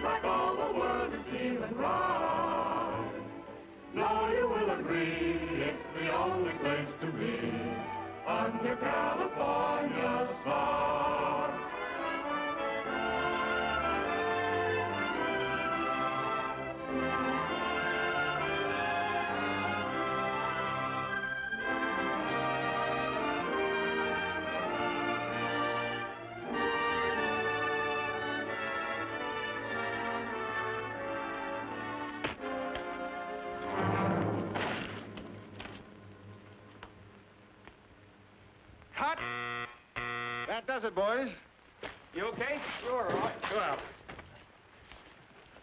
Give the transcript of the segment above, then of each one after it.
like all the world is feeling right. Now you will agree, it's the only place to be under California stars. Cut! That does it, boys. You okay? Sure, all right. Well.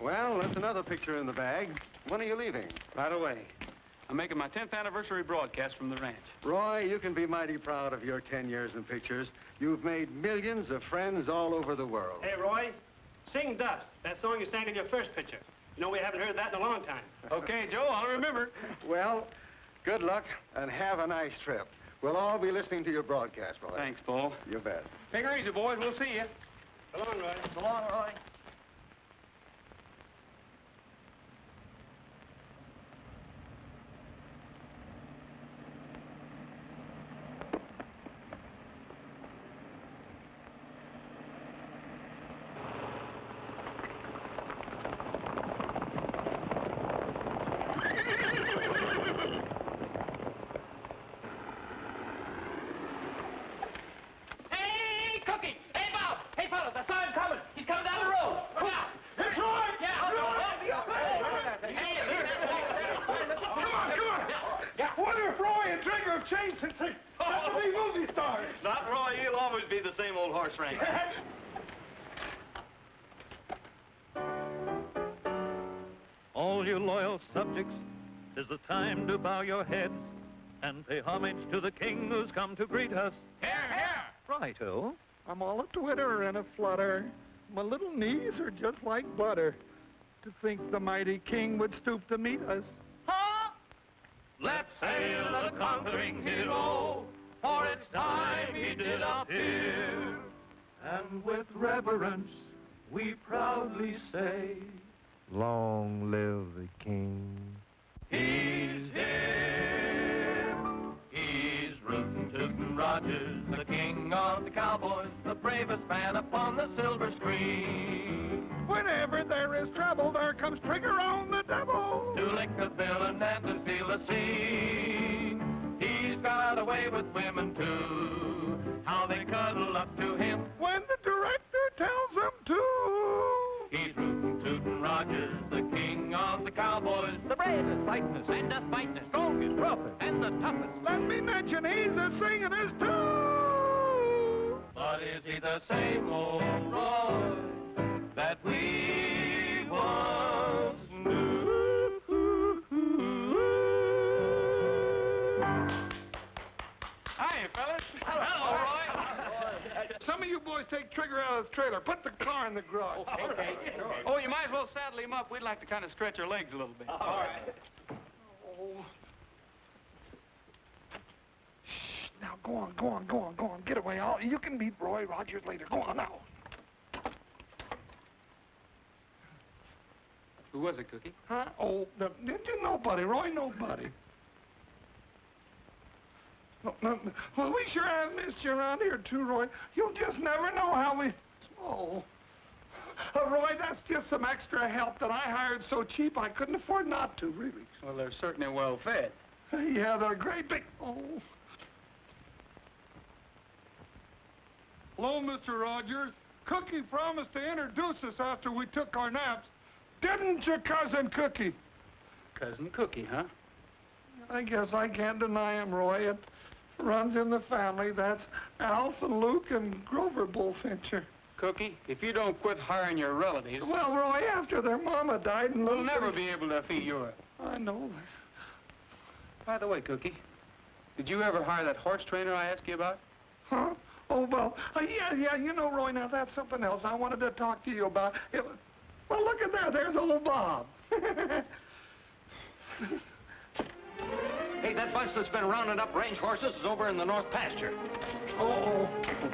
Well, that's another picture in the bag. When are you leaving? Right away. I'm making my 10th anniversary broadcast from the ranch. Roy, you can be mighty proud of your 10 years in pictures. You've made millions of friends all over the world. Hey, Roy, sing Dust, that song you sang in your first picture. You know, we haven't heard that in a long time. Okay, Joe, I'll remember. Well, good luck and have a nice trip. We'll all be listening to your broadcast, Roy. Thanks, Paul. You bet. Take her easy, boys. We'll see you. So long, Roy. So long, Roy. All you loyal subjects, 'tis the time to bow your heads and pay homage to the king who's come to greet us. Here, here! Righto. I'm all a twitter and a flutter. My little knees are just like butter. To think the mighty king would stoop to meet us. Ha! Let's hail the conquering hero, for it's time he did appear. And with reverence, we proudly say, long live the king. He's here. He's rootin' tootin' Rogers, the king of the cowboys, the bravest man upon the silver screen. Whenever there is trouble, there comes Trigger on the double. To lick the villain and to steal the scene. He's got a way with women, too, how they cuddle up to him when the director tells them to. He's rootin' tootin' Rogers, the king of the cowboys, the bravest, fightin'est, and the fightin'est, strongest, roughest, and the toughest. Let me mention he's a singing'est too. But is he the same old Roy that we once knew? Hi, fellas. Hello, Roy. Some of you boys take Trigger out of the trailer. Put the car in the garage. Okay. Oh, you might as well saddle him up. We'd like to kind of stretch our legs a little bit. All right. Oh. Shh, now go on. Get away. You can meet Roy Rogers later. Go on now. Who was it, Cookie? Huh? Oh, nobody, Roy, nobody. No. Well, we sure have missed you around here, too, Roy. You'll just never know how we... Oh. Roy, that's just some extra help that I hired so cheap I couldn't afford not to, really. Well, they're certainly well fed. Yeah, they're great big... Oh. Hello, Mr. Rogers. Cookie promised to introduce us after we took our naps. Didn't you, Cousin Cookie? Cousin Cookie, huh? I guess I can't deny him, Roy. It runs in the family. That's Alf and Luke and Grover Bullfincher. Cookie, if you don't quit hiring your relatives... Well, Roy, after their mama died and... We'll never be able to feed yours. I know. By the way, Cookie, did you ever hire that horse trainer I asked you about? Huh? Oh, well, yeah, you know, Roy, now that's something else I wanted to talk to you about. Well, look at there. There's old Bob. Hey, that bunch that's been rounding up range horses is over in the north pasture. Uh-oh.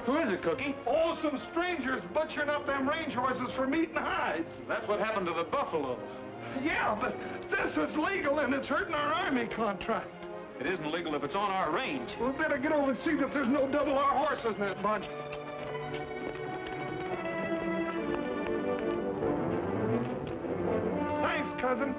Who is it, Cookie? Oh, some strangers butchering up them range horses for meat and hides. That's what happened to the buffalo. Yeah, but this is legal and it's hurting our army contract. It isn't legal if it's on our range. We better get over and see that there's no double R horses in that bunch. Thanks, cousin.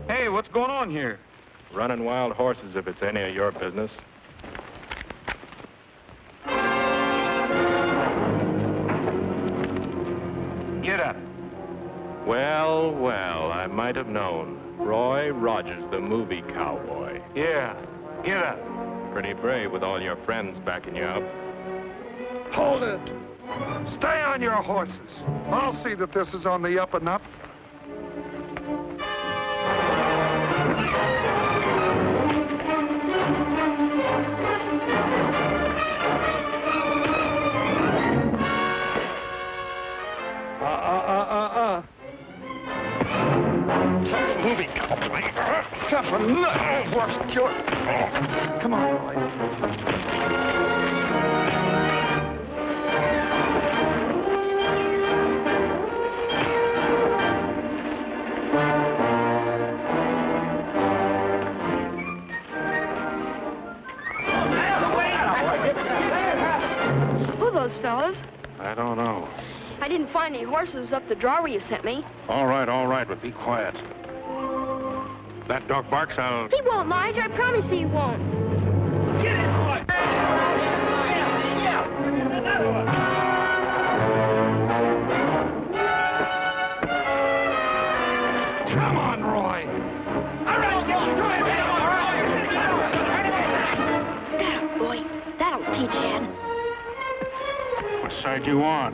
Hey, what's going on here? Running wild horses if it's any of your business. Get up. Well, well, I might have known. Roy Rogers, the movie cowboy. Yeah, get up. Pretty brave with all your friends backing you up. Hold it. Stay on your horses. I'll see that this is on the up and up. Movie cowboy. Tough enough. Horse killer. Come on, Roy. Who are those fellas? I don't know. I didn't find any horses up the draw you sent me. All right, but be quiet. That dog barks, I'll... He won't, Lige. I promise he won't. Get it, boy! Yeah! Another one! Come on, Roy. All right, get your toy, man! That boy. That'll teach Ed. What side you on?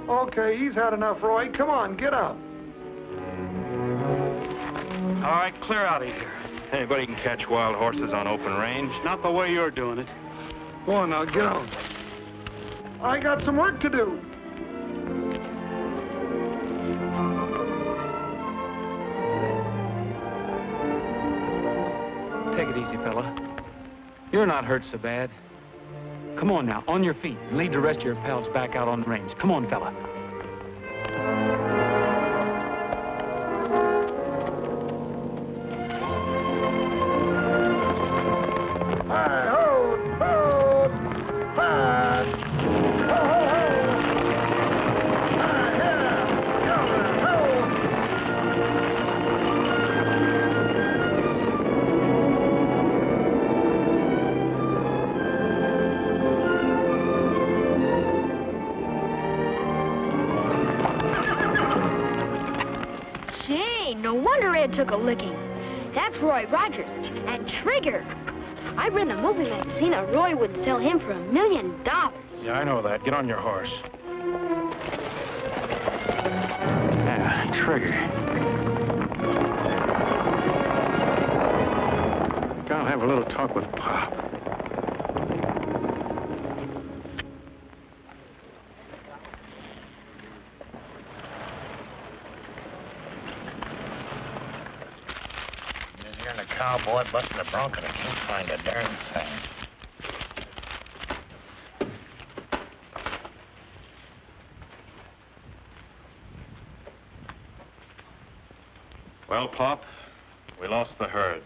Okay, he's had enough, Roy. Come on, get up. All right, clear out of here. Anybody can catch wild horses on open range. Not the way you're doing it. Go on now, get on. I got some work to do. Take it easy, fella. You're not hurt so bad. Come on now, on your feet, and lead the rest of your pals back out on the range. Come on, fella. Say, no wonder Ed took a licking. That's Roy Rogers and Trigger. I read in a movie magazine a Roy would sell him for $1 million. Yeah, I know that. Get on your horse. Yeah, Trigger. I'll have a little talk with Pop. Just hearing a cowboy busting a bronco and I can't find a darn thing. Well, Pop, we lost the herd.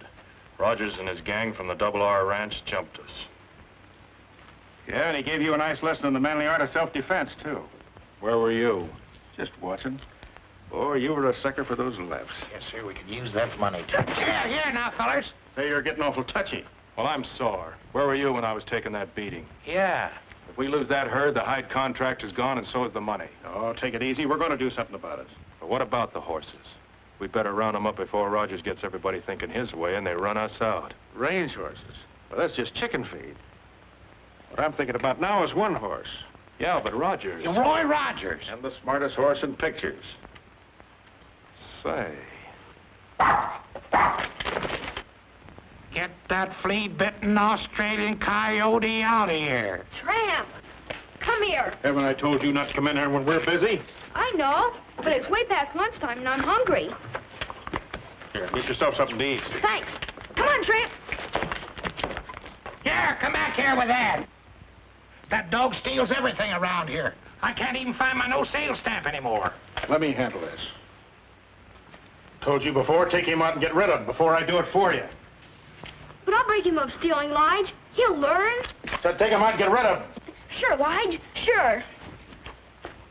Rogers and his gang from the Double R Ranch jumped us. Yeah, and he gave you a nice lesson in the manly art of self-defense, too. Where were you? Just watching. Oh, you were a sucker for those lefts. Yes, sir, we could use that money. Here now, fellers. Hey, you're getting awful touchy. Well, I'm sore. Where were you when I was taking that beating? Yeah. If we lose that herd, the hide contract is gone and so is the money. Oh, take it easy. We're going to do something about it. But what about the horses? We'd better round them up before Rogers gets everybody thinking his way and they run us out. Range horses. Well, that's just chicken feed. What I'm thinking about now is one horse. Yeah, but Rogers... Roy Rogers. And the smartest horse in pictures. Say... Get that flea-bitten Australian coyote out of here. Tramp, come here. Haven't I told you not to come in here when we're busy? I know, but it's way past lunchtime and I'm hungry. Here, get yourself something to eat. Thanks. Come on, Tramp. Here, come back here with that. That dog steals everything around here. I can't even find my no-sale stamp anymore. Let me handle this. Told you before, take him out and get rid of him before I do it for you. But I'll break him of stealing, Lige. He'll learn. So take him out and get rid of him. Sure, Lige, sure.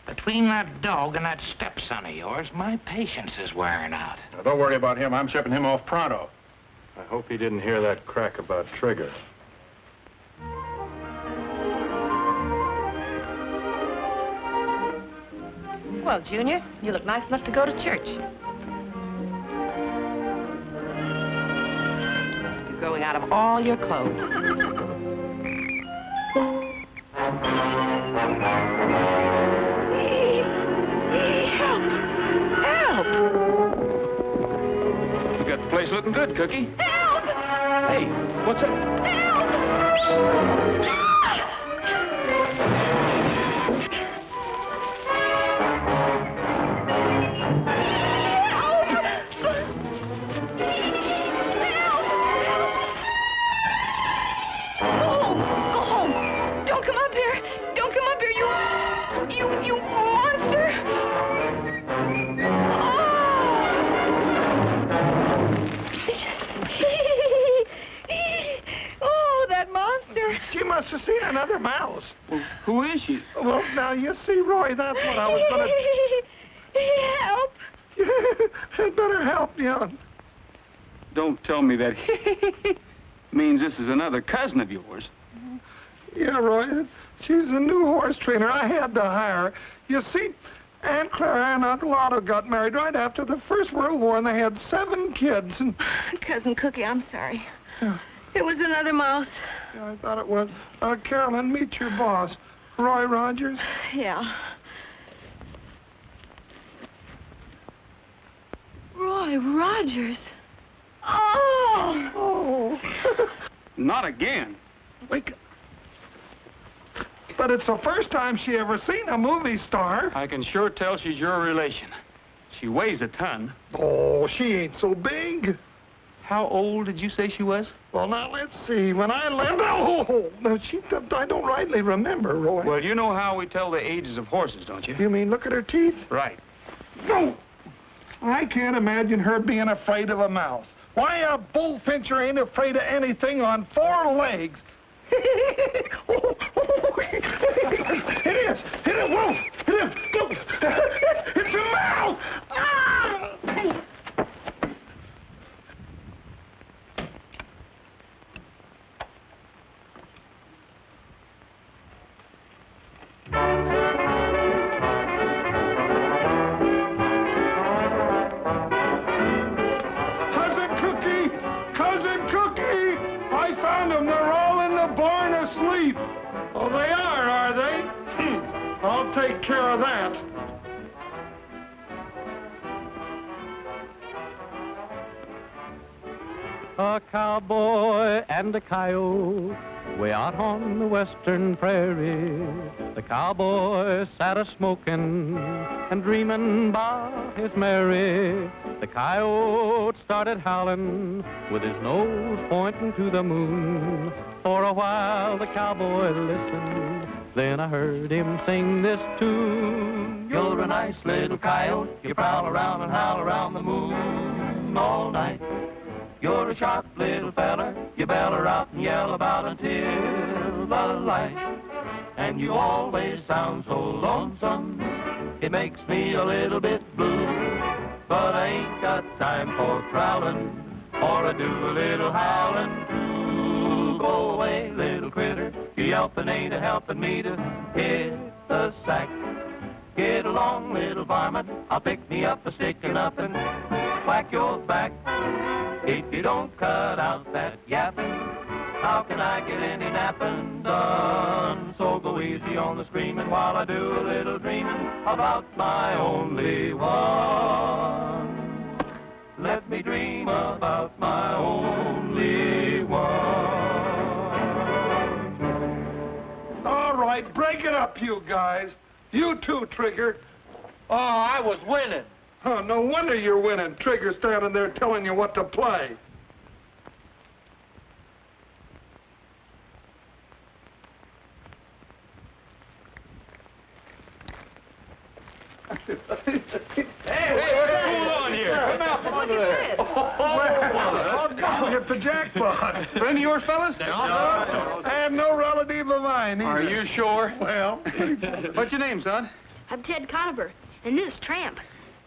Between that dog and that stepson of yours, my patience is wearing out. Now, don't worry about him. I'm shipping him off pronto. I hope he didn't hear that crack about Trigger. Well, Junior, you look nice enough to go to church. You're going out of all your clothes. Help! You got the place looking good, Cookie. Help! Hey, what's up? Help! You monster! Oh, that monster. She must have seen another mouse. Well, who is she? Well, now, you see, Roy, that's what I was going to... Help! I'd better help you. Don't tell me that means this is another cousin of yours. Yeah, Roy, she's a new horse trainer. I had to hire her. You see, Aunt Clara and Uncle Otto got married right after the First World War, and they had 7 kids. And Cousin Cookie, I'm sorry. Yeah. It was another mouse. Yeah, I thought it was. Carolyn, meet your boss, Roy Rogers. Yeah. Roy Rogers. Oh! Oh. Not again. Wake up. But it's the first time she ever seen a movie star. I can sure tell she's your relation. She weighs a ton. Oh, she ain't so big. How old did you say she was? Well, now, let's see. When I left... Oh, no, I don't rightly remember, Roy. Well, you know how we tell the ages of horses, don't you? You mean look at her teeth? Right. No! I can't imagine her being afraid of a mouse. Why, a bullfincher ain't afraid of anything on 4 legs. It is! It is! Whoa! It is! Look! It's a mouse! Ah! Cousin Cookie! Cousin Cookie! I found him now! asleep. Oh, they are they? I'll take care of that. A cowboy and a coyote way out on the western prairie. The cowboy sat a-smoking and dreaming about his Mary. The coyote started howling with his nose pointing to the moon. For a while the cowboy listened, then I heard him sing this tune. You're a nice little coyote, you prowl around and howl around the moon all night. You're a sharp little feller, you beller out and yell about until the light. And you always sound so lonesome, it makes me a little bit blue. But I ain't got time for prowling, or I do a little howling too. Go away, little critter, you yelping ain't a helping me to hit the sack. Get along, little varmint, I'll pick me up a stick and up and whack your back. If you don't cut out that yapping, how can I get any napping done? So go easy on the screaming while I do a little dreaming about my only one. Let me dream about my only one. All right, break it up, you guys. You too, Trigger. Oh, I was winning. Oh, no wonder you're winning. Trigger standing there telling you what to play. Hey, what's going on here? Come out from under there. I'll get the jackpot. Friend of yours, fellas? I am no relative of mine either. Are you sure? Well, What's your name, son? I'm Ted Conover, and this is Tramp.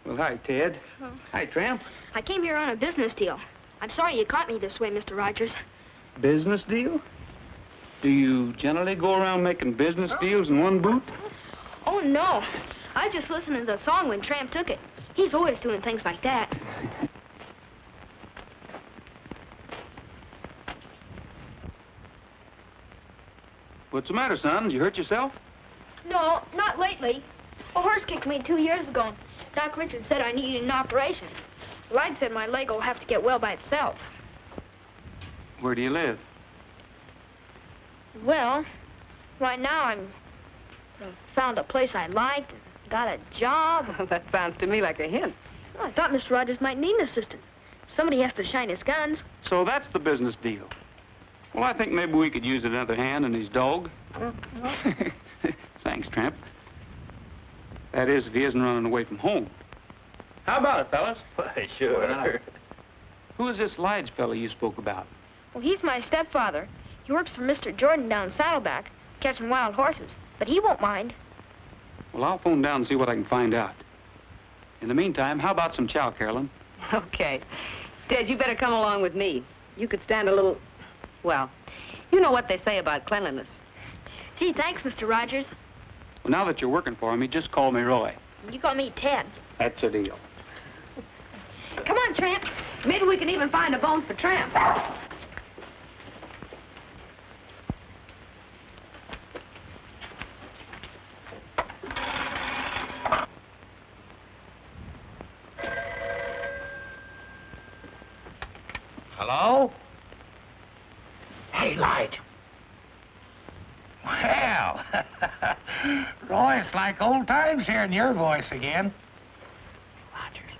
Well, hi, Ted. Oh. Hi, Tramp. I came here on a business deal. I'm sorry you caught me this way, Mr. Rogers. Business deal? Do you generally go around making business deals in one boot? Oh, no. I just listened to the song when Tramp took it. He's always doing things like that. What's the matter, son? Did you hurt yourself? No, not lately. A horse kicked me 2 years ago. Doc Richards said I needed an operation. Light said my leg will have to get well by itself. Where do you live? Well, right now I'm found a place I like, got a job. That sounds to me like a hint. Well, I thought Mr. Rogers might need an assistant. Somebody has to shine his guns. So that's the business deal. Well, I think maybe we could use another hand in his dog. Thanks, Tramp. That is, if he isn't running away from home. How about it, fellas? Why, sure. Who is this Lige fellow you spoke about? Well, he's my stepfather. He works for Mr. Jordan down Saddleback, catching wild horses. But he won't mind. Well, I'll phone down and see what I can find out. In the meantime, how about some chow, Carolyn? Okay. Ted, you better come along with me. You could stand a little... Well, you know what they say about cleanliness. Gee, thanks, Mr. Rogers. Well, now that you're working for me, just call me Roy. You call me Ted. That's a deal. Come on, Tramp. Maybe we can even find a bone for Tramp. Hello? Hey, Lige. Well, Roy, it's like old times hearing your voice again. Rogers.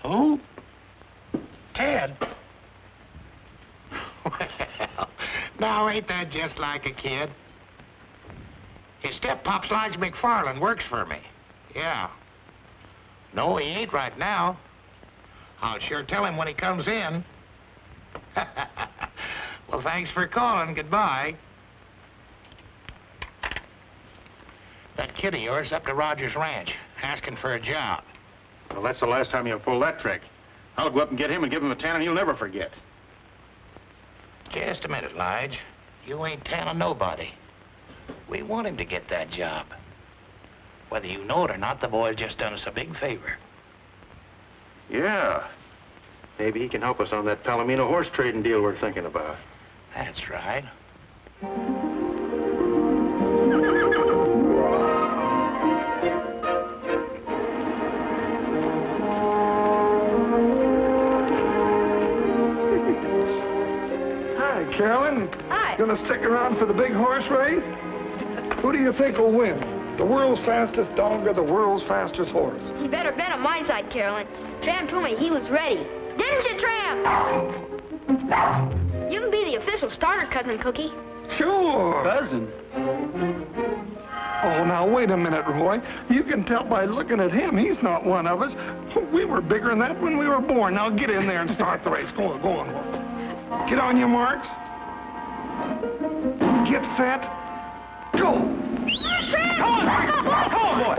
Who? Ted. Well, now ain't that just like a kid? His step-pop's Lige McFarland, works for me. Yeah. No, he ain't right now. I'll sure tell him when he comes in. Well, thanks for calling. Goodbye. That kid of yours up to Rogers Ranch, asking for a job. Well, that's the last time you'll pull that trick. I'll go up and get him and give him a tan, and he'll never forget. Just a minute, Lige. You ain't telling nobody. We want him to get that job. Whether you know it or not, the boy's just done us a big favor. Yeah. Maybe he can help us on that Palomino horse trading deal we're thinking about. That's right. Hi, Carolyn. Hi. Gonna stick around for the big horse race? Who do you think will win? The world's fastest dog or the world's fastest horse? You better bet on my side, Carolyn. Tramp told me he was ready. Didn't you, Tramp? You can be the official starter, Cousin Cookie. Sure. Cousin? Oh, now, wait a minute, Roy. You can tell by looking at him, he's not one of us. We were bigger than that when we were born. Now, get in there and start the race. Go on, go on. Get on your marks. Get set. Go. Come on, boy!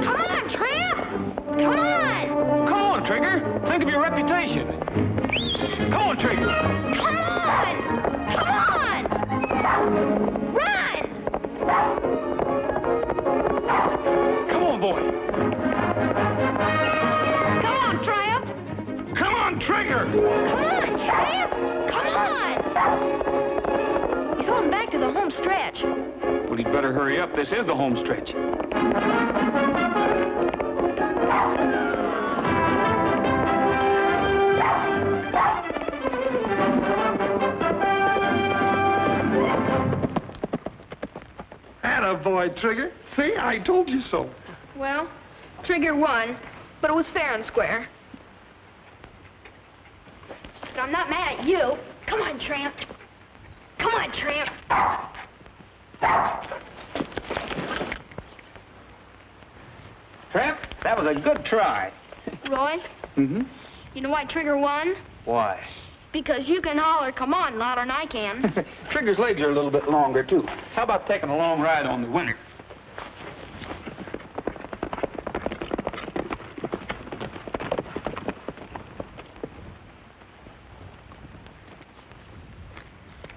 Come on, Tramp! Come on! Come on, Trigger. Think of your reputation. Come on, Trigger. Come on! Come on! Run! Come on, boy. Come on, Tramp! Come on, Trigger! Come on, Tramp! Come on! He's going back to the home stretch. Well, he'd better hurry up. This is the home stretch. Attaboy, Trigger. See, I told you so. Well, Trigger won, but it was fair and square. But I'm not mad at you. Come on, Tramp. Come on, Tramp. Tramp, that was a good try. Roy, Mm-hmm. you know why Trigger won? Why? Because you can holler, come on, louder than I can. Trigger's legs are a little bit longer, too. How about taking a long ride on the winner?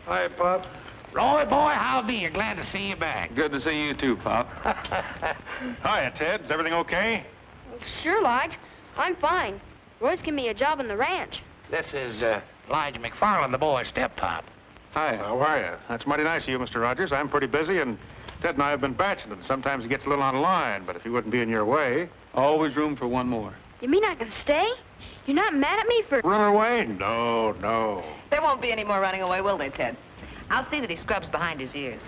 Hi, Pop. Roy, boy, how be you? Glad to see you back. Good to see you, too, Pop. Hiya, Ted. Is everything okay? Sure, Lige. I'm fine. Roy's giving me a job on the ranch. This is, Lige McFarland, the boy's step-pop. Hi, how are you? That's mighty nice of you, Mr. Rogers. I'm pretty busy, and Ted and I have been bachelor. Sometimes he gets a little on the line, but if he wouldn't be in your way... Always room for one more. You mean I can stay? You're not mad at me for... Run away? No, no. There won't be any more running away, will there, Ted? I'll see that he scrubs behind his ears.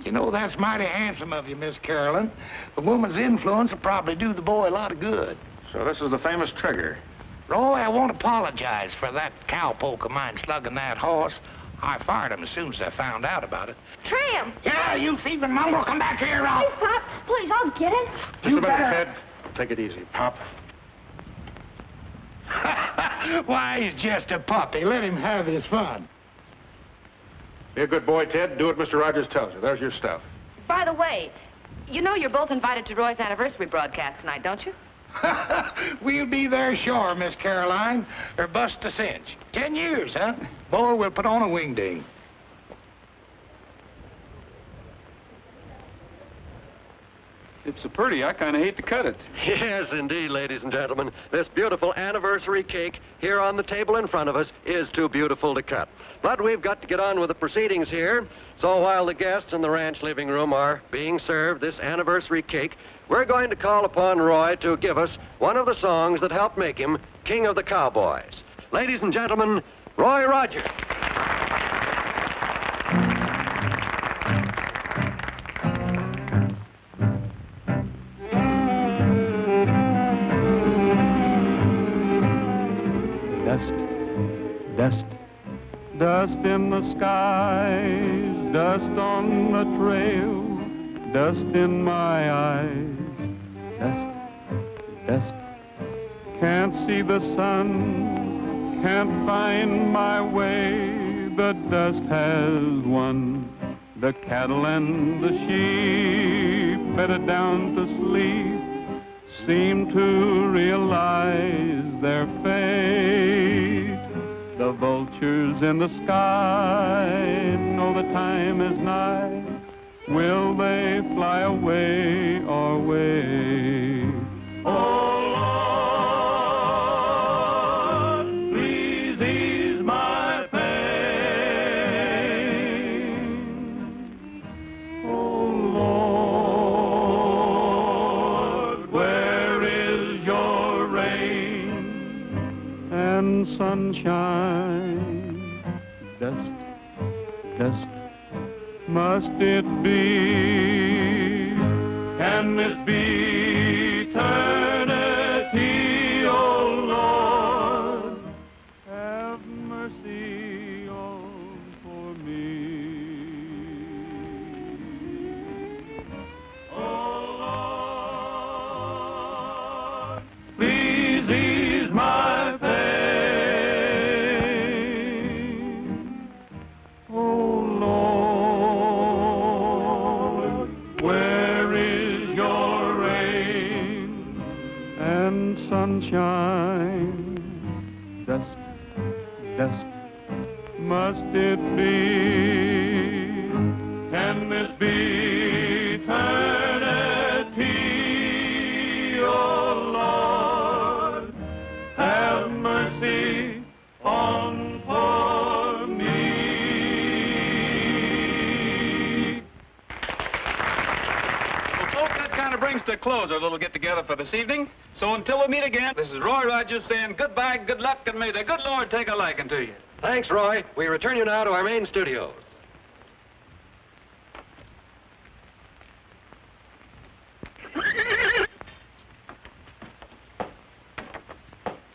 You know, that's mighty handsome of you, Miss Carolyn. A woman's influence will probably do the boy a lot of good. So this is the famous Trigger. Roy, I won't apologize for that cowpoke of mine slugging that horse. I fired him as soon as I found out about it. Tramp! Yeah, you thieving mongrel, come back here, Ralph. Please, Pop. Please, I'll get it. Just a minute, Ted. Take it easy, Pop. Why, he's just a puppy. Let him have his fun. Be a good boy, Ted. Do what Mr. Rogers tells you. There's your stuff. By the way, you know you're both invited to Roy's anniversary broadcast tonight, don't you? We'll be there sure, Miss Caroline, or bust a cinch. 10 years, huh? Boy, we'll put on a wingding. It's so pretty, I kind of hate to cut it. Yes, indeed, ladies and gentlemen. This beautiful anniversary cake here on the table in front of us is too beautiful to cut. But we've got to get on with the proceedings here. So while the guests in the ranch living room are being served this anniversary cake, we're going to call upon Roy to give us one of the songs that helped make him King of the Cowboys. Ladies and gentlemen, Roy Rogers. Dust, dust in the skies, dust on the trail, dust in my eyes. Dust, can't see the sun, can't find my way. The dust has won. The cattle and the sheep, bedded down to sleep, seem to realize their fate. The vultures in the sky know the time is nigh. Will they fly away or wait? Oh, Lord, please. sunshine, dust, dust, must it be? Can this be eternity, oh Lord? Have mercy on for me. Oh Lord, please ease my pain. Oh Lord, where is your rain and sunshine? Dust, dust, must it be? Can this be eternity, oh Lord? Have mercy on for me. Well, folks, that kind of brings to a close our little get-together for this evening. So until we meet again, this is Roy Rogers saying goodbye, good luck, and may the good Lord take a liking to you. Thanks, Roy. We return you now to our main studios.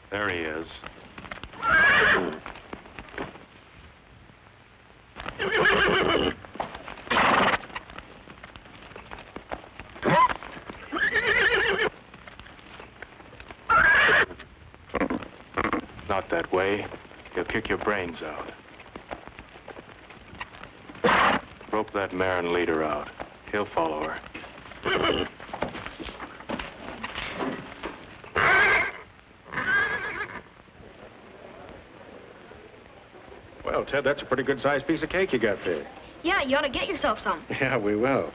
There he is. Not that way. He'll kick your brains out. Rope that mare and lead her out. He'll follow her. Well, Ted, that's a pretty good-sized piece of cake you got there. Yeah, you ought to get yourself some. Yeah, we will.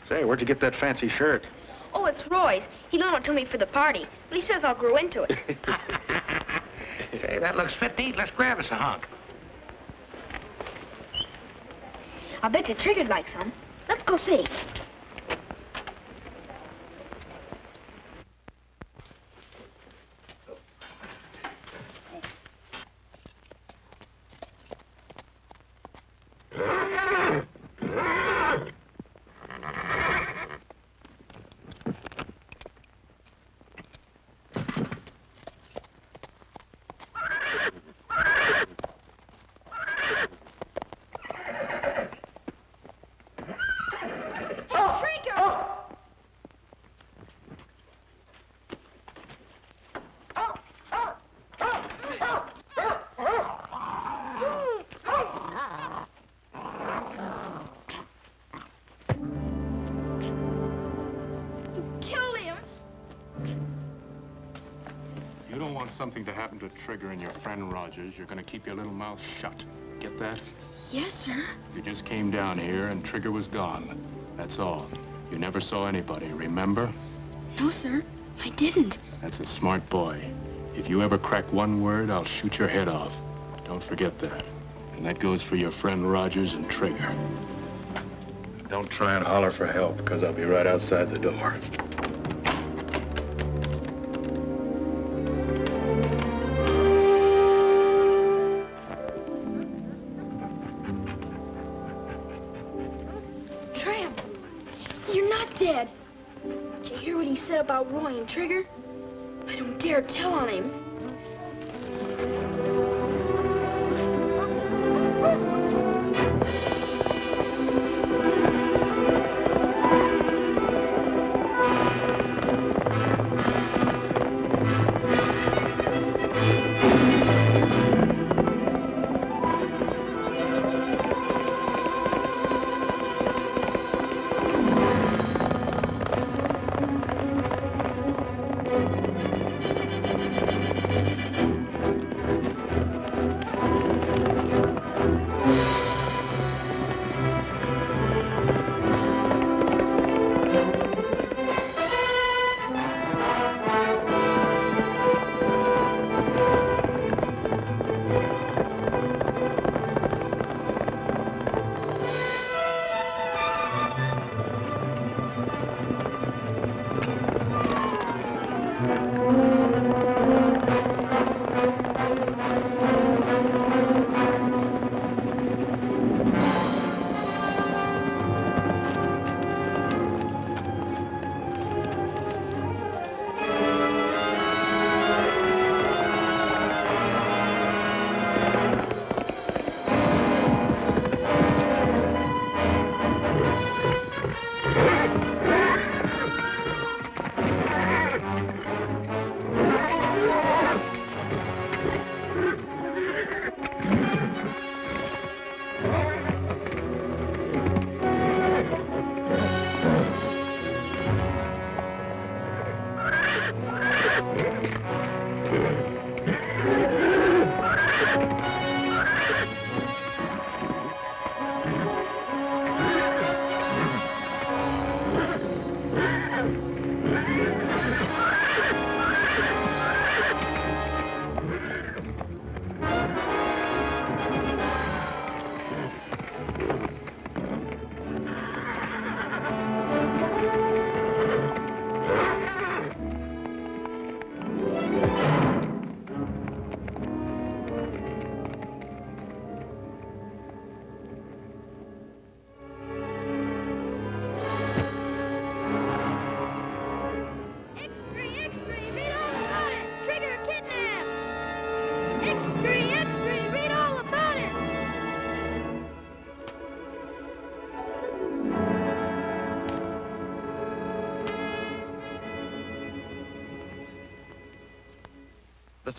Say, where'd you get that fancy shirt? Oh, it's Roy's. He loaned it to me for the party, but he says I'll grow into it. Say, that looks fit to eat. Let's grab us a hunk. I bet you Trigger'd like some. Let's go see. Something to happen to Trigger and your friend Rogers, you're going to keep your little mouth shut. Get that? Yes, sir. You just came down here and Trigger was gone. That's all. You never saw anybody, remember? No, sir. I didn't. That's a smart boy. If you ever crack one word, I'll shoot your head off. Don't forget that. And that goes for your friend Rogers and Trigger. Don't try and holler for help, because I'll be right outside the door. About Roy and Trigger? I don't dare tell on him.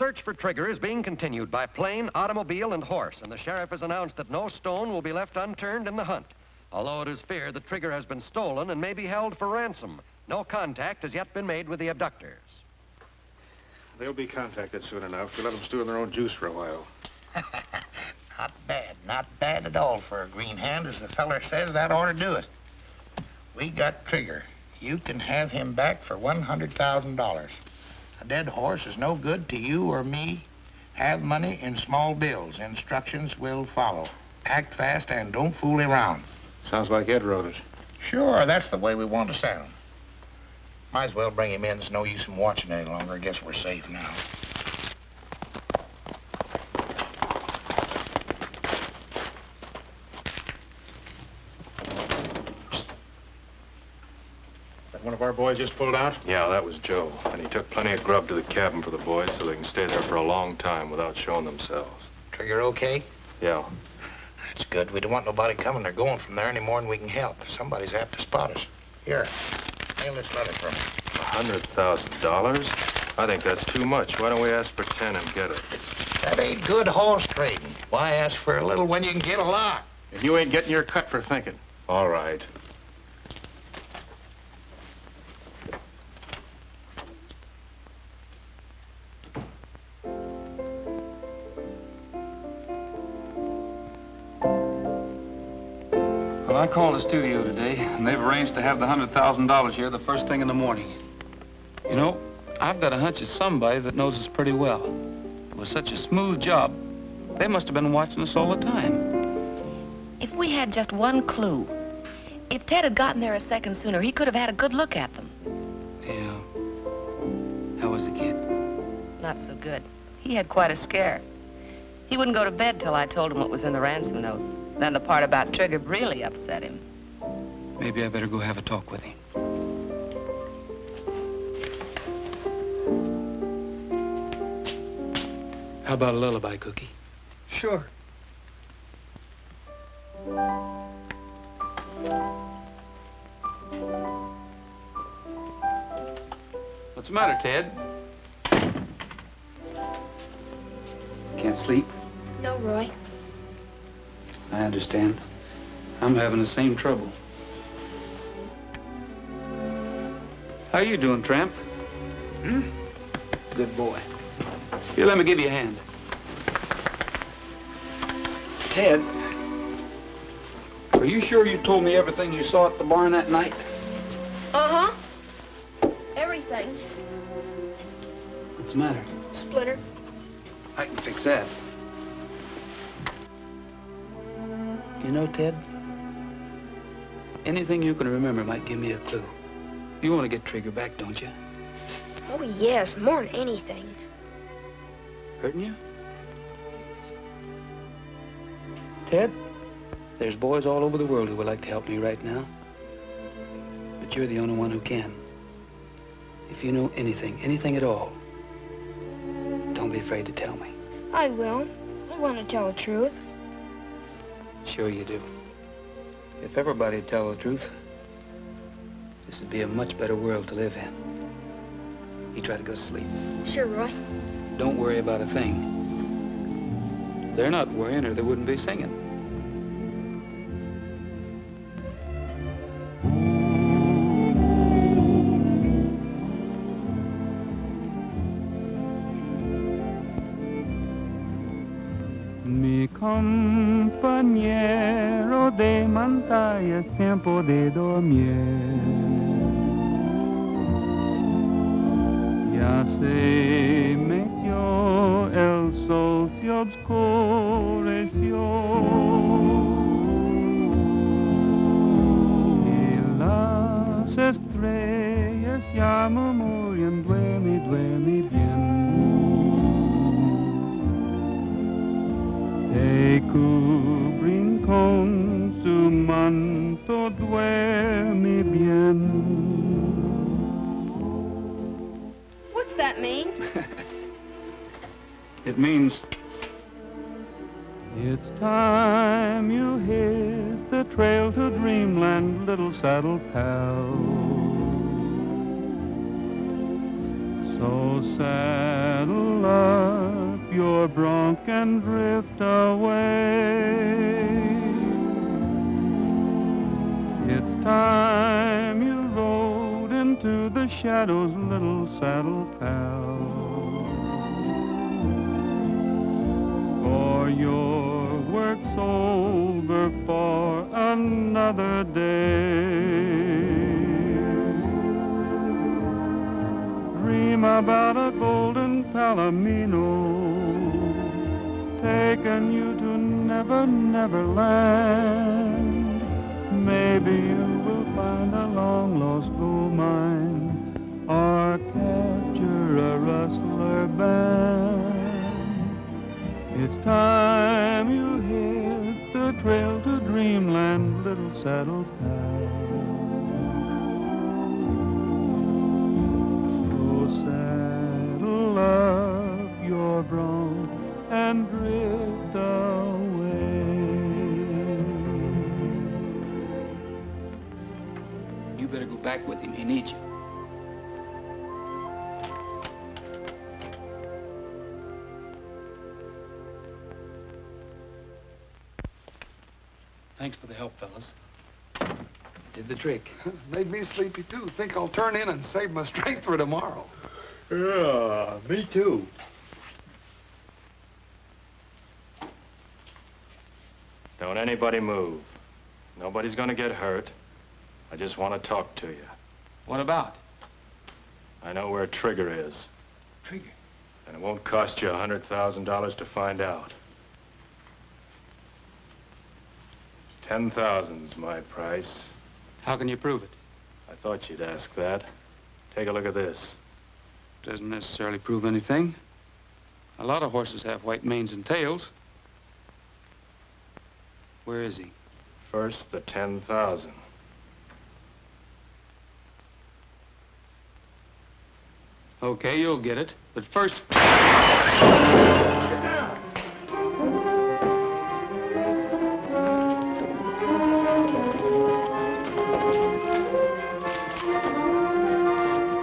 search for Trigger is being continued by plane, automobile, and horse, and the sheriff has announced that no stone will be left unturned in the hunt. Although it is feared that Trigger has been stolen and may be held for ransom, no contact has yet been made with the abductors. They'll be contacted soon enough. You let them stew in their own juice for a while. Not bad at all for a green hand. As the feller says, that ought to do it. We got Trigger. You can have him back for $100,000. A dead horse is no good to you or me. Have money in small bills. Instructions will follow. Act fast and don't fool around. Sounds like Ed wrote it. Sure, that's the way we want to sound. Might as well bring him in. There's no use in watching any longer. I guess we're safe now. One of our boys just pulled out? Yeah, that was Joe. And he took plenty of grub to the cabin for the boys so they can stay there for a long time without showing themselves. Trigger okay? Yeah. That's good. We don't want nobody coming or going from there any more than we can help. Somebody's apt to spot us. Here, mail this letter for me. $100,000? I think that's too much. Why don't we ask for 10 and get it? That ain't good horse trading. Why ask for a little when you can get a lot? And you ain't getting your cut for thinking. All right. Well, I called the studio today, and they've arranged to have the $100,000 here the first thing in the morning. You know, I've got a hunch it's somebody that knows us pretty well. It was such a smooth job. They must have been watching us all the time. If we had just one clue, if Ted had gotten there a second sooner, he could have had a good look at them. Yeah. How was the kid? Not so good. He had quite a scare. He wouldn't go to bed till I told him what was in the ransom note. Then the part about Trigger really upset him. Maybe I better go have a talk with him. How about a lullaby, Cookie? Sure. What's the matter, Ted? Can't sleep? No, Roy. I understand. I'm having the same trouble. How you doing, Tramp? Hmm? Good boy. Here, let me give you a hand. Ted, are you sure you told me everything you saw at the barn that night? Uh-huh. Everything. What's the matter? Splinter. I can fix that. You know, Ted, anything you can remember might give me a clue. You want to get Trigger back, don't you? Oh, yes, more than anything. Hurting you? Ted, there's boys all over the world who would like to help me right now. But you're the only one who can. If you know anything at all, don't be afraid to tell me. I will. I want to tell the truth. Sure you do. If everybody'd tell the truth, this would be a much better world to live in. You try to go to sleep. Sure, Roy. Don't worry about a thing. They're not worrying or they wouldn't be singing. Mi compañero de montaña, es tiempo de dormir. Ya se metió el sol, se oscureció. Y las estrellas ya murmuran, duerme, duerme bien. Te cubren con su manto, duerme bien. What's that mean? It means it's time you hit the trail to dreamland, little saddle pal. So saddle up your bronc and drift away. It's time you rode into the shadows, little saddle pal. For your work's over for another day. Dream about a golden palomino, taking you to Never, Never Land. Maybe you will find a long-lost gold mine or capture a rustler band. It's time you hit the trail to dreamland, little saddle pal. So saddle up your bronc and drift away. You better go back with him. He needs you. Thanks for the help, fellas. Did the trick. Made me sleepy, too. Think I'll turn in and save my strength for tomorrow. Yeah, me too. Don't anybody move. Nobody's gonna get hurt. I just want to talk to you. What about? I know where Trigger is. Trigger? And it won't cost you $100,000 to find out. 10,000's my price. How can you prove it? I thought you'd ask that. Take a look at this. Doesn't necessarily prove anything. A lot of horses have white manes and tails. Where is he? First, the 10,000. Okay, you'll get it. But first...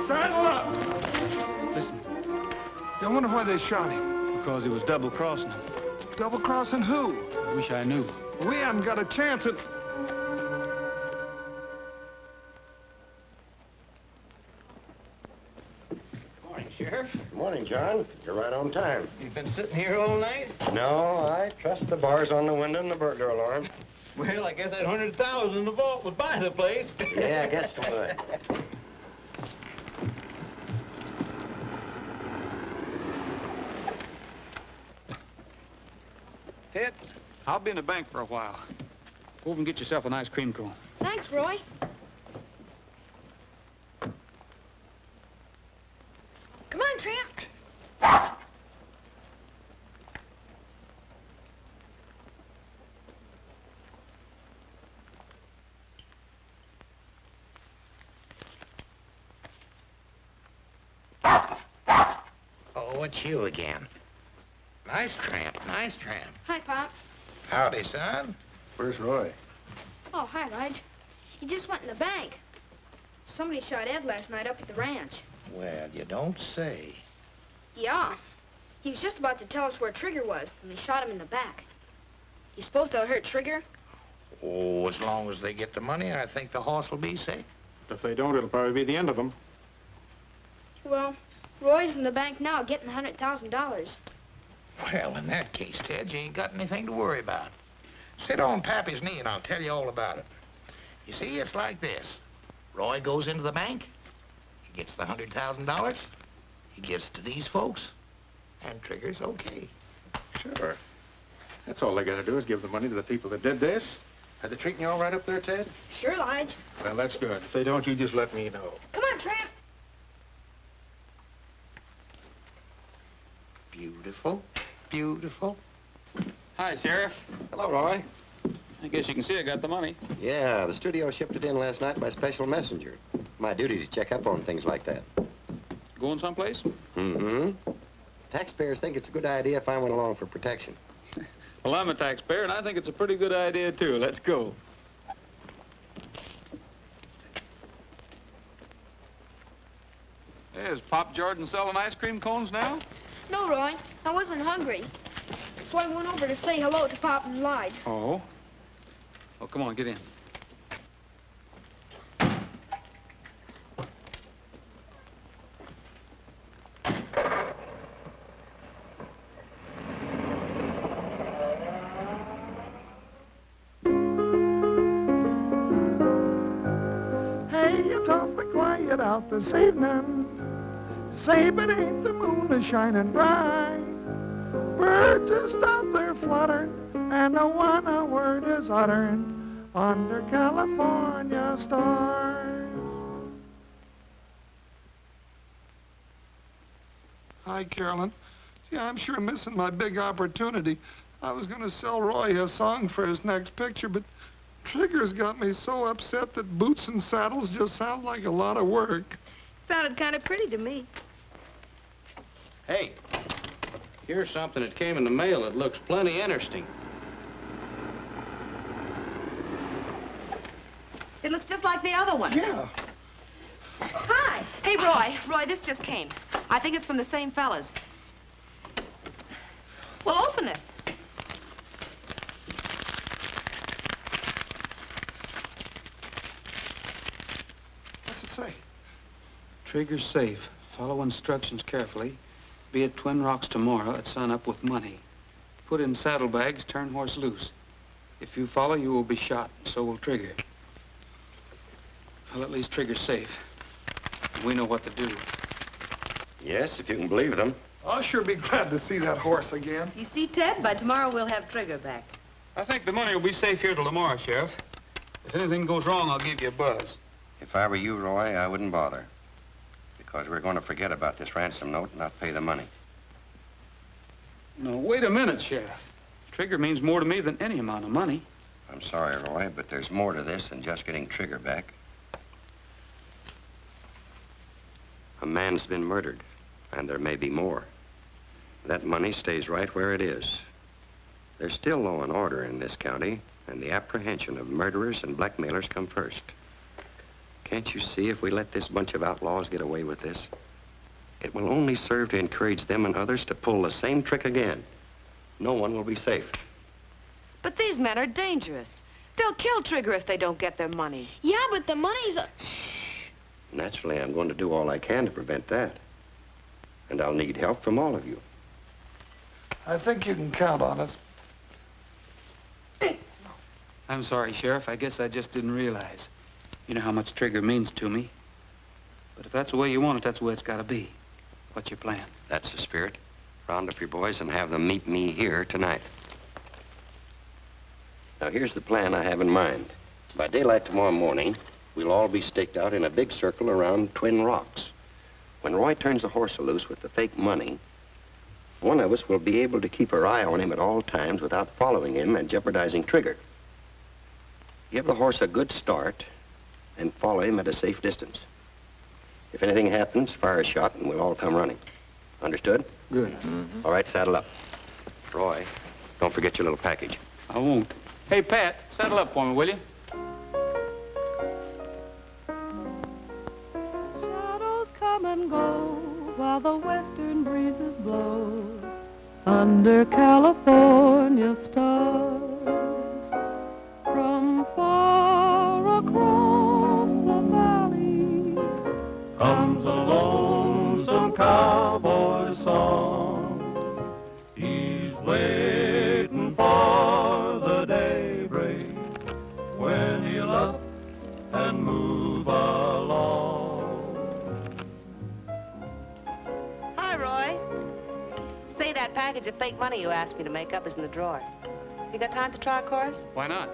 Saddle up! Listen. I wonder why they shot him. Because he was double-crossing them. Double-crossing who? I wish I knew. We haven't got a chance at... Morning, Sheriff. Good morning, John. You're right on time. You've been sitting here all night? No, I trust the bars on the window and the burglar alarm. Well, I guess that 100,000 in the vault would buy the place. Yeah, I guess it would. Ted, I'll be in the bank for a while. Go over and get yourself an ice cream cone. Thanks, Roy. Come on, Tramp. Oh, it's you again. Nice tramp, nice tramp. Hi, Pop. Howdy, son. Where's Roy? Oh, hi, Lige. He just went in the bank. Somebody shot Ed last night up at the ranch. Well, you don't say. Yeah. He was just about to tell us where Trigger was, and they shot him in the back. You suppose they'll hurt Trigger? Oh, as long as they get the money, I think the horse will be safe. If they don't, it'll probably be the end of them. Well, Roy's in the bank now getting $100,000. Well, in that case, Ted, you ain't got anything to worry about. Sit on Pappy's knee and I'll tell you all about it. You see, it's like this. Roy goes into the bank. He gets the $100,000. He gives to these folks. And Trigger's okay. Sure. That's all they gotta do is give the money to the people that did this. Are they treating you all right up there, Ted? Sure, Lige. Well, that's good. If they don't, you just let me know. Come on, Tramp. Beautiful, beautiful. Hi, Sheriff. Hello, Roy. I guess you can see I got the money. Yeah, the studio shipped it in last night by special messenger. My duty to check up on things like that. Going someplace? Mm-hmm. Taxpayers think it's a good idea if I went along for protection. Well, I'm a taxpayer, and I think it's a pretty good idea, too. Let's go. Hey, is Pop Jordan selling ice cream cones now? No, Roy. I wasn't hungry. So I went over to say hello to Pop and Lige. Oh? Well, come on, get in. Hey, it's awfully quiet out this evening. Say, but ain't the moon a-shining bright? Birds just out there fluttering, and no one a word is uttering under California stars. Hi, Carolyn. Yeah, I'm sure missing my big opportunity. I was going to sell Roy a song for his next picture, but Trigger's got me so upset that boots and saddles just sound like a lot of work. Sounded kind of pretty to me. Hey, here's something that came in the mail that looks plenty interesting. It looks just like the other one. Yeah. Hi. Hey, Roy. Roy, this just came. I think it's from the same fellas. Well, open it. What's it say? Trigger's safe. Follow instructions carefully. Be at Twin Rocks tomorrow at sunup with money. Put in saddlebags, turn horse loose. If you follow, you will be shot, and so will Trigger. Well, at least Trigger's safe. And we know what to do. Yes, if you can believe them. I'll sure be glad to see that horse again. You see, Ted, by tomorrow we'll have Trigger back. I think the money will be safe here till tomorrow, Sheriff. If anything goes wrong, I'll give you a buzz. If I were you, Roy, I wouldn't bother. Because we're going to forget about this ransom note and not pay the money. No, wait a minute, Sheriff. Trigger means more to me than any amount of money. I'm sorry, Roy, but there's more to this than just getting Trigger back. A man's been murdered, and there may be more. That money stays right where it is. There's still law and order in this county, and the apprehension of murderers and blackmailers come first. Can't you see if we let this bunch of outlaws get away with this? It will only serve to encourage them and others to pull the same trick again. No one will be safe. But these men are dangerous. They'll kill Trigger if they don't get their money. Yeah, but the money's a... Naturally, I'm going to do all I can to prevent that. And I'll need help from all of you. I think you can count on us. I'm sorry, Sheriff. I guess I just didn't realize. You know how much Trigger means to me. But if that's the way you want it, that's the way it's got to be. What's your plan? That's the spirit. Round up your boys and have them meet me here tonight. Now, here's the plan I have in mind. By daylight tomorrow morning, we'll all be staked out in a big circle around Twin Rocks. When Roy turns the horse loose with the fake money, one of us will be able to keep our eye on him at all times without following him and jeopardizing Trigger. Give the horse a good start and follow him at a safe distance. If anything happens, fire a shot and we'll all come running. Understood? Good. Mm-hmm. All right, saddle up. Roy, don't forget your little package. I won't. Hey, Pat, saddle up for me, will you? Shadows come and go while the western breezes blow under California stars. From far across the valley comes a lonesome cowboy song. He's waiting for the daybreak when he'll up and move along. Hi, Roy. Say, that package of fake money you asked me to make up is in the drawer. You got time to try a chorus? Why not?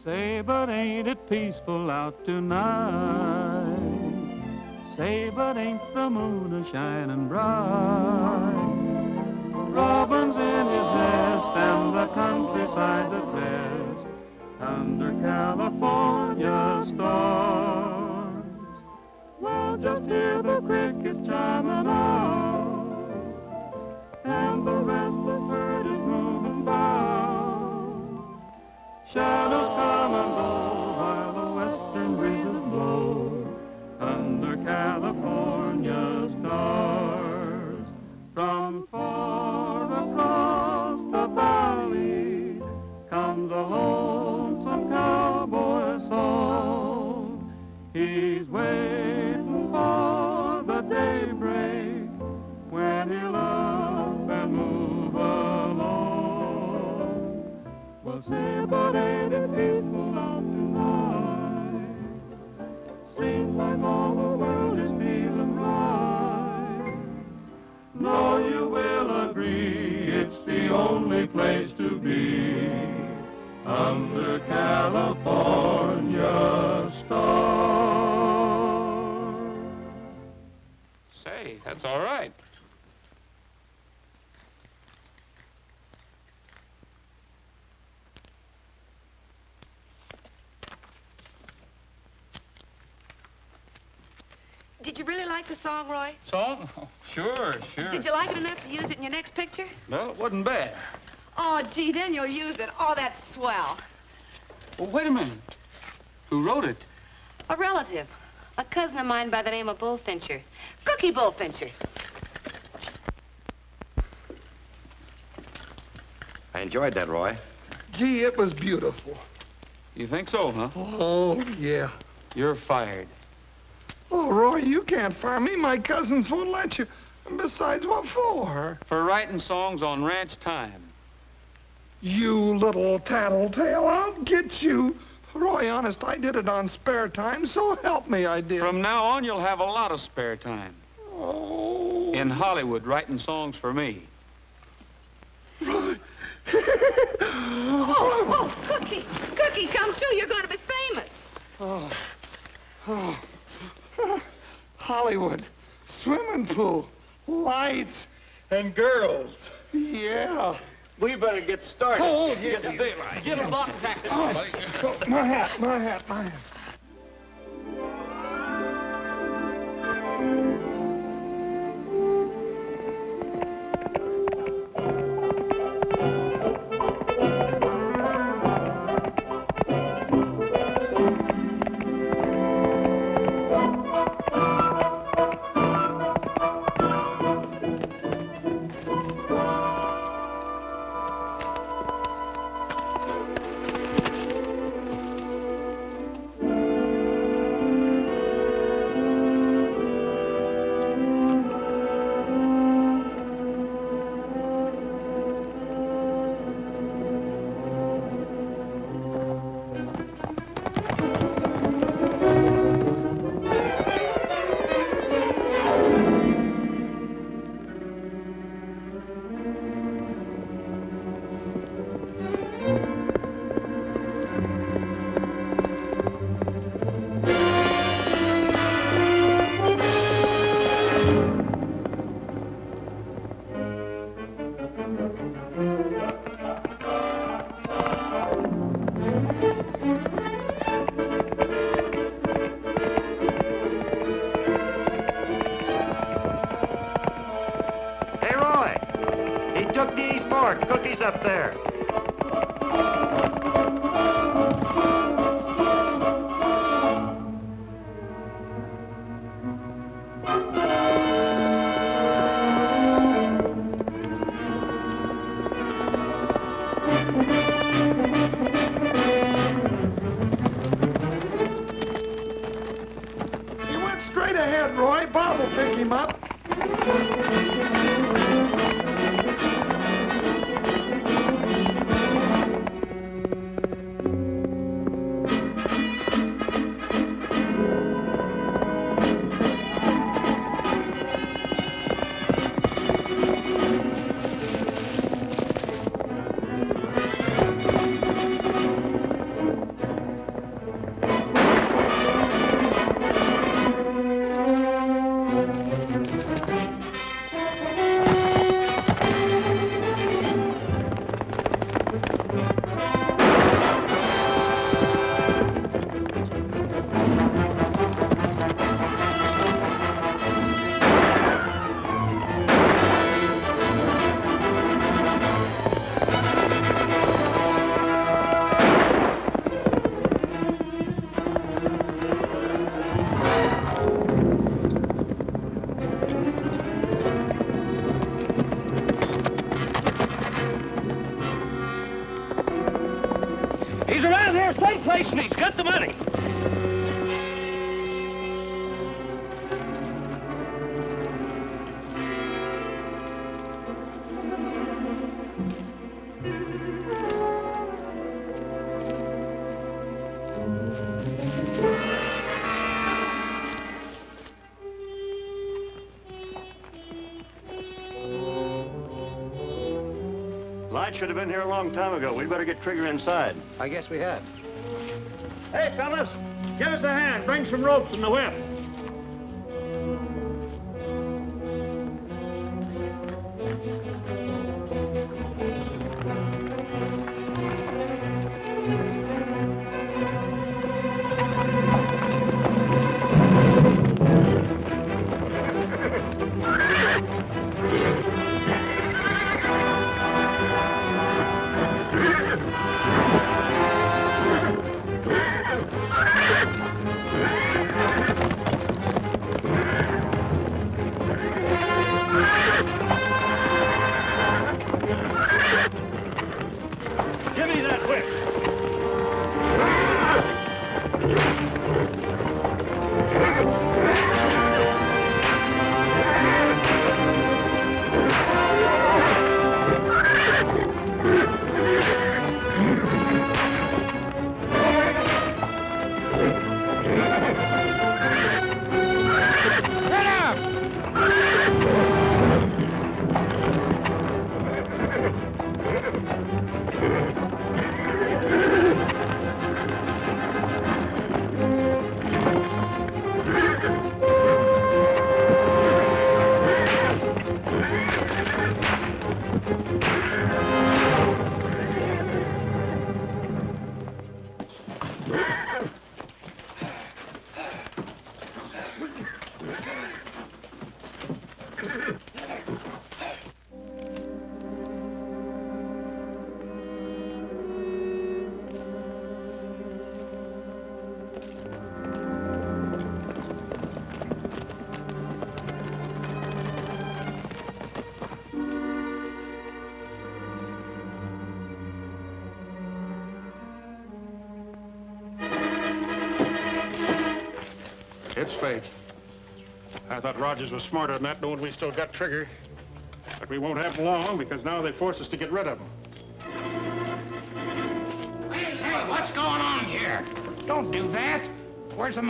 Say, but ain't it peaceful out tonight? Say, but ain't the moon a-shining bright? Robin's in his nest and the countryside's at rest under California stars. Well, just hear the crickets chiming out, and the restless herd is moving by. to be under California stars. Say, that's all right. Did you really like the song, Roy? Song? Oh, sure. Did you like it enough to use it in your next picture? Well, it wasn't bad. Oh, gee, then you'll use it. Oh, that's swell. Well, wait a minute. Who wrote it? A relative. A cousin of mine by the name of Bullfincher. Cookie Bullfincher. I enjoyed that, Roy. Gee, it was beautiful. You think so, huh? Oh, yeah. You're fired. Oh, Roy, you can't fire me. My cousins won't let you. And besides, what for? For writing songs on ranch time. You little tattletale, I'll get you. Roy, honest, I did it on spare time, so help me, I did. From now on, you'll have a lot of spare time. Oh. In Hollywood, writing songs for me. Roy. Oh, Cookie. Cookie, come too. You're going to be famous. Oh. Hollywood, swimming pool, lights, and girls. Yeah. We better get started. Oh, get the daylight. Get a block practice, buddy. My hat. Cookies up there. He went straight ahead, Roy. Bob will pick him up. He's around here someplace and he's got the money. Light should have been here a long time ago. We'd better get Trigger inside. I guess we had. Hey, fellas, give us a hand. Bring some ropes and the whip. Give me that whip. It's fate. I thought Rogers was smarter than that, knowing we still got Trigger. But we won't have him long, because now they force us to get rid of him. Hey, what's going on here? Don't do that. Where's the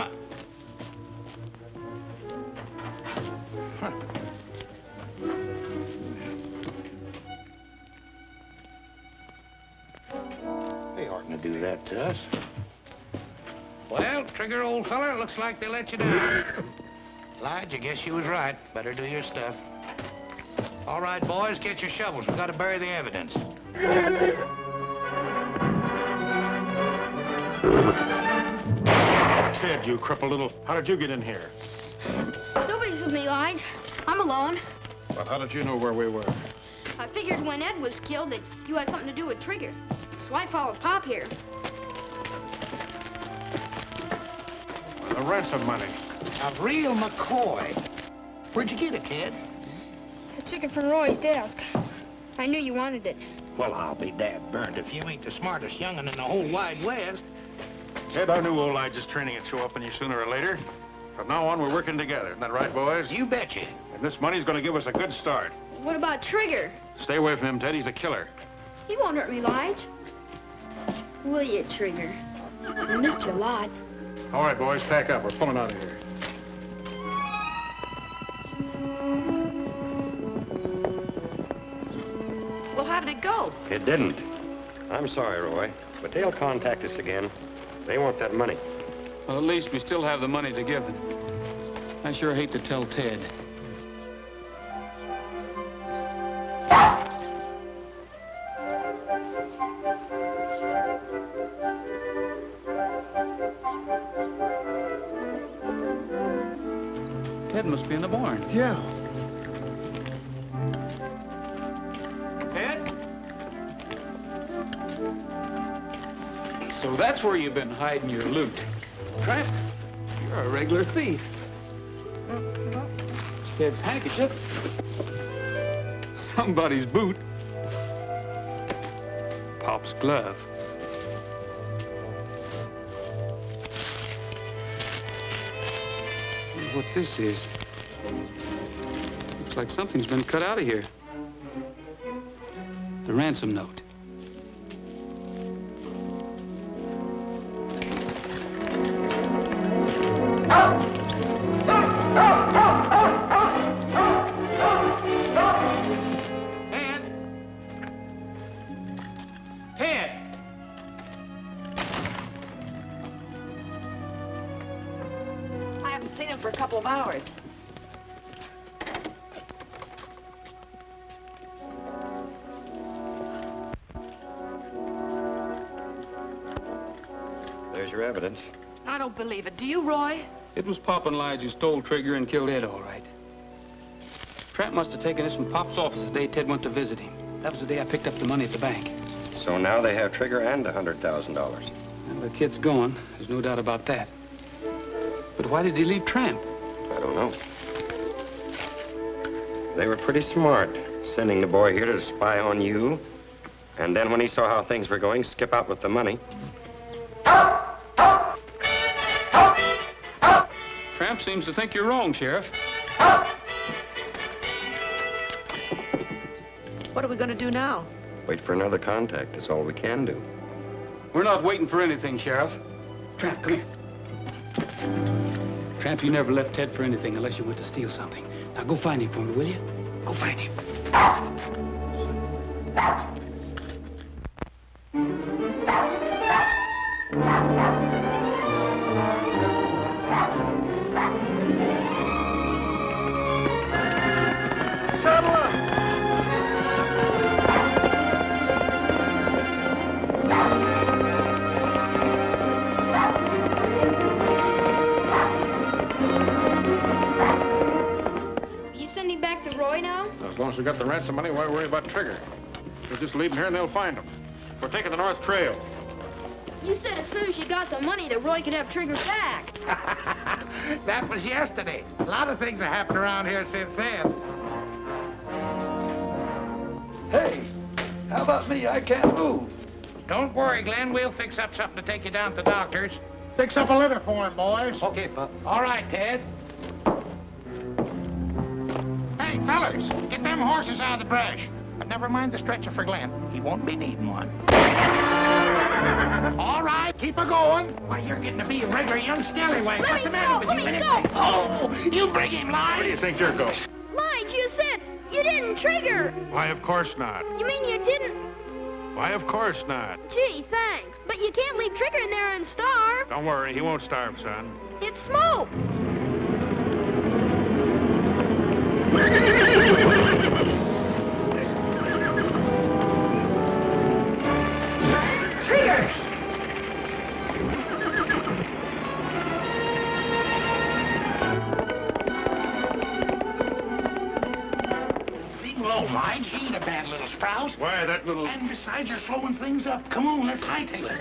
They oughtn't to do that to us. Well, Trigger, old fella, it looks like they let you down. Lige, I guess you was right. Better do your stuff. All right, boys, get your shovels. We've got to bury the evidence. Ted, you crippled little... How did you get in here? Nobody's with me, Lige. I'm alone. Well, how did you know where we were? I figured when Ed was killed that you had something to do with Trigger. So I followed Pop here. The ransom money. A real McCoy. Where'd you get it, Ted? I took it from Roy's desk. I knew you wanted it. Well, I'll be dad burned if you ain't the smartest young'un in the whole wide West. Ted, I knew old Lige's training would show up on you sooner or later. From now on, we're working together. Isn't that right, boys? You betcha. And this money's going to give us a good start. What about Trigger? Stay away from him, Ted. He's a killer. He won't hurt me, Lige. Will you, Trigger? I missed you a lot. All right, boys, pack up. We're pulling out of here. Well, how did it go? It didn't. I'm sorry, Roy, but they'll contact us again. They want that money. Well, at least we still have the money to give them. I sure hate to tell Ted. Ted must be in the barn. Yeah. Ted? So that's where you've been hiding your loot. Tramp, you're a regular thief. Ted's handkerchief. Somebody's boot. Pop's glove. What this is. Looks like something's been cut out of here. The ransom note. couple of hours. There's your evidence. I don't believe it. Do you, Roy? It was Pop and Lige who stole Trigger and killed Ed, all right. Tramp must have taken this from Pop's office the day Ted went to visit him. That was the day I picked up the money at the bank. So now they have Trigger and the $100,000. Well, the kid's gone. There's no doubt about that. But why did he leave Tramp? I don't know. They were pretty smart, sending the boy here to spy on you. And then when he saw how things were going, skip out with the money. Tramp seems to think you're wrong, Sheriff. What are we going to do now? Wait for another contact. That's all we can do. We're not waiting for anything, Sheriff. Tramp, come here. Tramp, you never left Ted for anything unless you went to steal something. Now go find him for me, will you? Go find him. Settle up! You sending back to Roy now? As long as we got the ransom money, why worry about Trigger? We'll just leave him here and they'll find him. We're taking the North Trail. You said as soon as you got the money that Roy could have Trigger back. That was yesterday. A lot of things have happened around here since then. Hey, how about me? I can't move. Don't worry, Glenn. We'll fix up something to take you down to the doctor's. Fix up a litter for him, boys. Okay, Pop. All right, Ted. Hey, fellas, get them horses out of the brush. But never mind the stretcher for Glenn. He won't be needing one. All right, keep her going. Why, you're getting to be a regular young scallywag. What's the matter with you? Let me go. Oh, you bring him, Lige. Where do you think you're going? Lige, you said you didn't trigger. Why, of course not. You mean you didn't? Why, of course not. Gee, thanks. But you can't leave Trigger in there and starve. Don't worry, he won't starve, son. It's smoke. Trigger! Leave him alone, Lige. He ain't a bad little sprout. Why, that little... And besides, you're slowing things up. Come on, let's hightail it.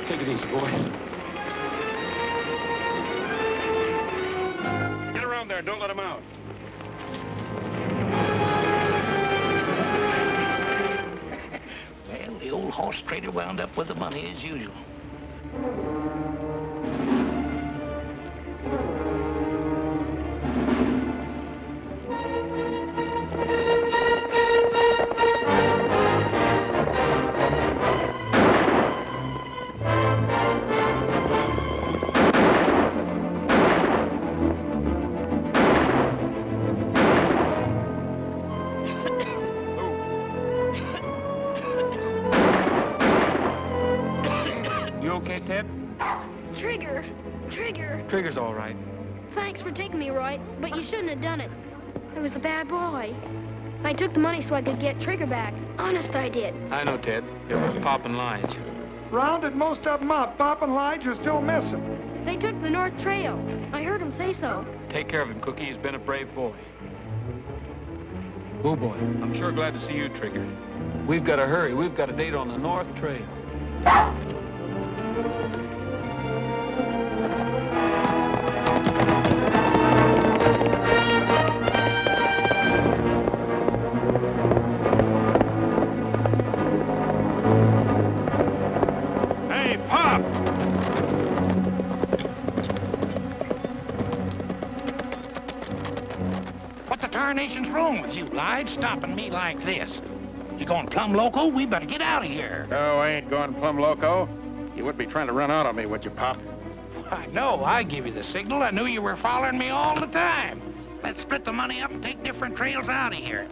Take it easy, boy. Get around there, don't let him out. Well, the old horse trader wound up with the money as usual. You okay, Ted? Trigger. Trigger's all right. Thanks for taking me, Roy, but you shouldn't have done it. I was a bad boy. I took the money so I could get Trigger back. Honest, I did. I know, Ted. It was Pop and Lige. Rounded most of them up. Pop and Lige are still missing. They took the North Trail. I heard them don't say so. Take care of him, Cookie. He's been a brave boy. Oh, boy. I'm sure glad to see you, Trigger. We've got to hurry. We've got a date on the North Trail. Hey, Pop! What the tarnation's wrong with you, Lige, stopping me like this? You going plumb loco? We better get out of here. No, I ain't going plumb loco. You wouldn't be trying to run out on me, would you, Pop? I know. I give you the signal. I knew you were following me all the time. Let's split the money up and take different trails out of here.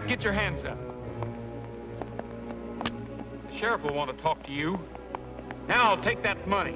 Get your hands up. The sheriff will want to talk to you. Now, take that money.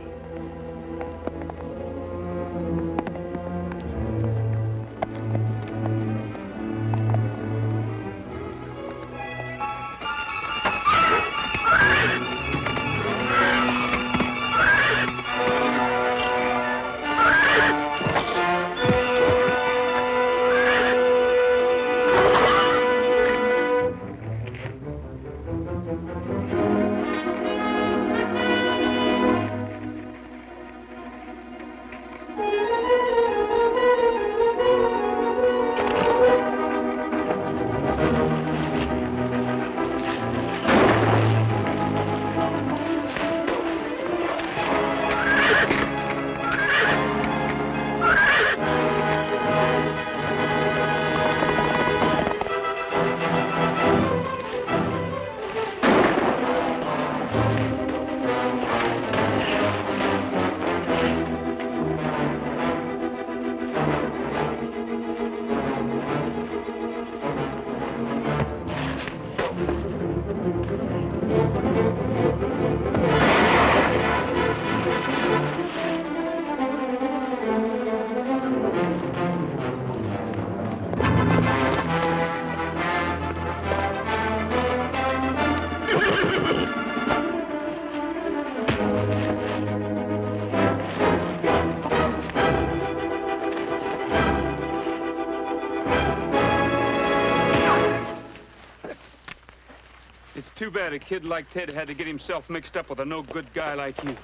Too bad a kid like Ted had to get himself mixed up with a no-good guy like you.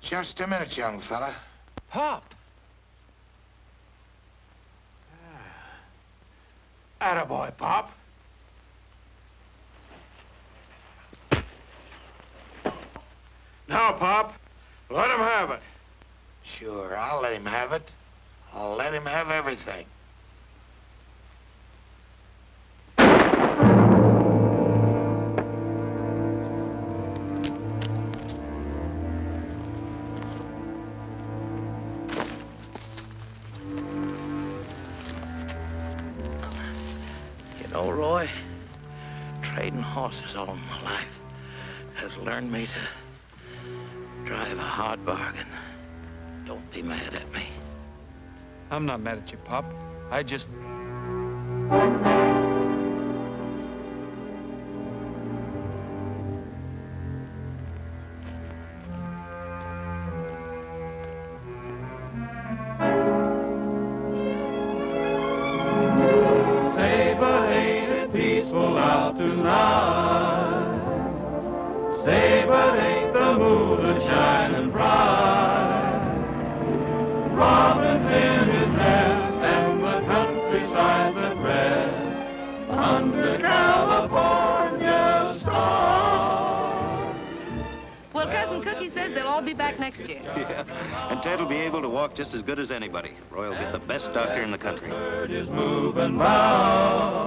Just a minute, young fella. Pop! Attaboy, Pop. Now, Pop, let him have it. Sure, I'll let him have it. I'll let him have everything. You know, Roy, trading horses all my life has learned me to drive a hard bargain. Don't be mad at me. I'm not mad at you, Pop. I just... Say, but ain't it peaceful out tonight? Say, but ain't Cookie says they'll all be back next year. Yeah, and Ted will be able to walk just as good as anybody. Roy will get the best doctor in the country. Is moving round.